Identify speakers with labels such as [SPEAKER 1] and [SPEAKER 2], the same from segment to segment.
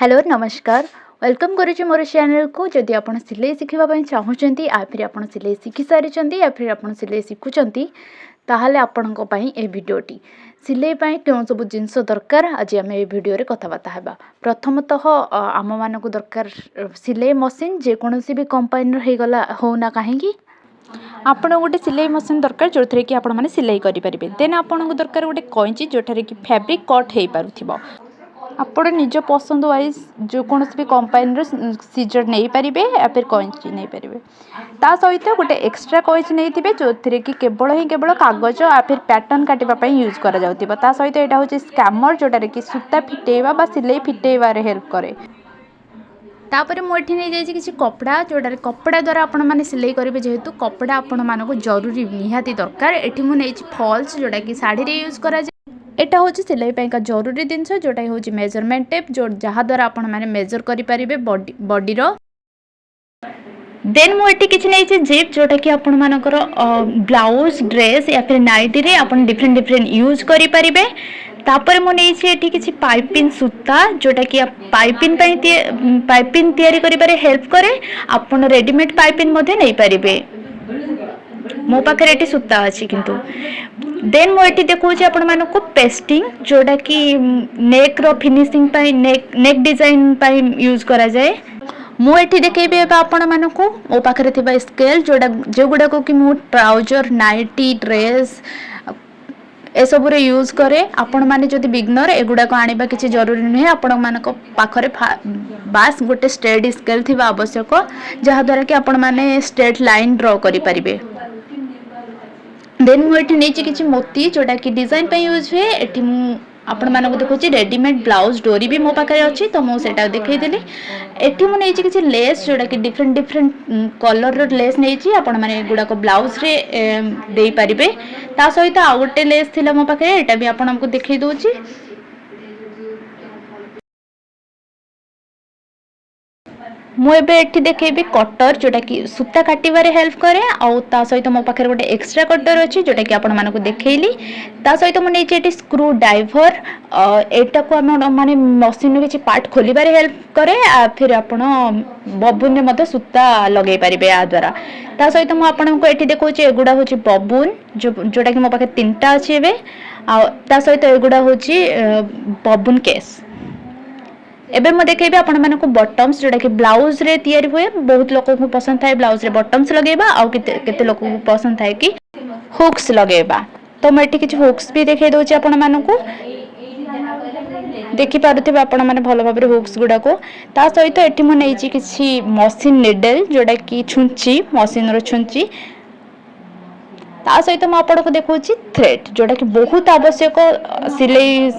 [SPEAKER 1] Hello नमस्कार welcome करुचे मोर channel को। जदि आप सिलाई शिखापी चाहूँगी या फिर आप सिलाई शिखी सारी या फिर आप सिलाई शिखुंट ताहले आपण ए भिडटी सिलाई क्यों सब जिनस दरकार आज आम ये भिडियो कथबार्ता होगा। प्रथमतः आम मानक दरकार सिलाई मशीन जेकोसी भी कंपानी होगला होना कहीं आपण गोटे सिलाई मशीन दरकार जो थे कि आपण सिलाई करेंगे। देन आपण को दरकार गोटे कैंची जो कि फैब्रिक कट हो पार आपण निज पसंद वाइज जो कौन भी कंपानी सीजर नहीं पारे या फिर कैंची नहीं पारे। ता सहित गोटे एक्सट्रा कैंची नहीं थे जो थे कि केवल कागज या फिर पैटर्न काटापी यूज कर सहित यहाँ हूँ स्कैमर जोटा कि सूता फिटेवा सिलाई फिटेबार हेल्प करे। तापर मुझे नहीं जाइए किसी कपड़ा जोटार कपड़ा द्वारा आपण मैंने सिलाई करेंगे जेहेतु कपड़ा आपण मानक जरूरी निहाती दरकार। एटी मुझे फॉल्स जोटा कि साड़ी रे यूज करा एटा हूँ सिलाई का जरूरी जिनस जोटा हूँ मेजरमेंट टेप जो जहाँ द्वारा आपण मैंने मेजर करेंगे बॉडी रो। देन मुझे किसी नहीं जिप जोटा कि आपण मानकर ब्लाउज ड्रेस या फिर नाइटी रे आपण डिफरेंट डिफरेंट यूज करेंगे। तापर मुझे किसी पाइपिंग सूता जोटा कि पाइपिंग तैयारी करिबारे हेल्प करे। आपण रेडीमेड पाइपिंग नहीं पारे मो पाखे ये सूता अच्छी किंतु। देन मुझे देखा आपण मानक पेस्टिंग जोटा कि नेक रो फिनिशिंग नेक डिजाइन यूज करा जाए। मुझे देखी आपण मानक मो पाखे थिबा स्केल जोटा जो गुड़ाक कि मु ट्राउजर नाइटी ड्रेस ए सब रे यूज करे। आपण माने जदि बिगनर एगुड़ाक आनिबा किसी जरूरी नुहे। आपण मानक पाखरे बास गोटे स्ट्रेट स्केल थिबा आवश्यक जहाँ द्वारा कि आपण माने स्ट्रेट लाइन ड्रॉ करि परिबे। देन मुझे नहीं किसी मोती जोटा कि डिजाइन पे यूज हुए। एटी आपण मानक देखुची रेडीमेड ब्लाउज डोरी भी मो पाखे अच्छी तो मुझे देखईदेली। एटी मुझे नहीं किसी लेस जोटा कि डिफरेंट डिफरेंट कलर लेस नहीं आपण मैंने गुड़ाक ब्लाउज रे दे पारिबे। ता सहित आउ गोटे लेस थिला मो पाखे एटा भी आपण हमको देखई दोची। मुझे देखी कटर जोटा कि सूता काटिबारे हेल्प करे। आ सहित मो पाखे गोटे एक्सट्रा कटर अच्छी जोटा कि आपण मानक देखली। ता सहित मुझे स्क्रू ड्राइवर एटा को माने मशीन किसी पार्ट खोलिबारे हेल्प करे। फिर आपण बबून में सूता लगे पारे या द्वारा। ता सहित मुझे देखुची एगुड़ा हूँ बबून जोटा कि मो पाखे 3टा अच्छी एबे। ता सहित एगुड़ा हूँ बबून केस। एबे मैं देखेबी आपण मानक बटम्स जोटा कि ब्लाउज रे तैयारी हुए। बहुत लोक को पसंद थाए ब्लाउज रे बटम्स लगेबा आ केते लोक को पसंद थाए कि हुक्स लगेबा। तो मैं किसी हुक्स भी देखै दोची आपण मानक देखि पारुथिबे आपण माने भलो भाबरे हुक्स गुडा को। ता सहित एठी मु नैची किसी मशीन निडल जोटा कि छुंची मशीन रो छुंची। ता सहित मु आपको देखुची थ्रेड जोटा कि बहुत आवश्यक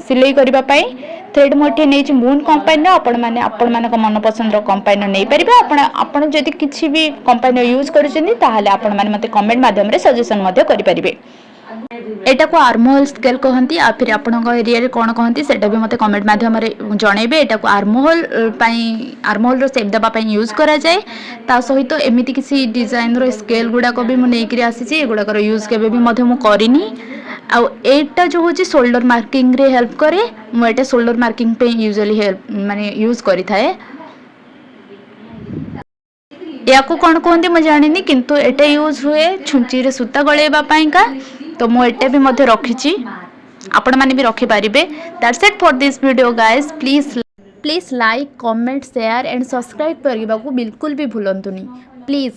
[SPEAKER 1] सिलाई करबा पई। थ्रेड मुझे नहीं मून कंपानी आपण मानक मन पसंद कंपानी नहीं पारे। आपण जदि किसी भी कंपानी यूज करें मते कमेंट माध्यम रे सजेशन करें। एटा को आर्महोल स्केल कहती या फिर आपण एरिया कौन कहती सेटा भी मते कमेंट माध्यम रे जनइबे। एटा को आर्महोल रो शेप देबा पई यूज करा जाए। ता सहित एमिति किसी डिजाइन रो स्केल गुडा को भी मु नै करी आसी छी। एगुडा यूज केबे भी मते मु करिनी। आउ एटा जो होची शोल्डर मार्किंग रे हेल्प करे। मु एटा शोल्डर मार्किंग पे यूजुअली हेल्प माने यूज करी थाए। या को कौन कहते मैं जानिनी किंतु एटा यूज हुए छुंची रे सूता गळेबा पई का। तो मु एटा भी मते रखिची आपण माने भी रखि पारिबे। That's it for this video guys. Please like comment share and subscribe करबा को बिल्कुल भी भूलंतुनी प्लीज।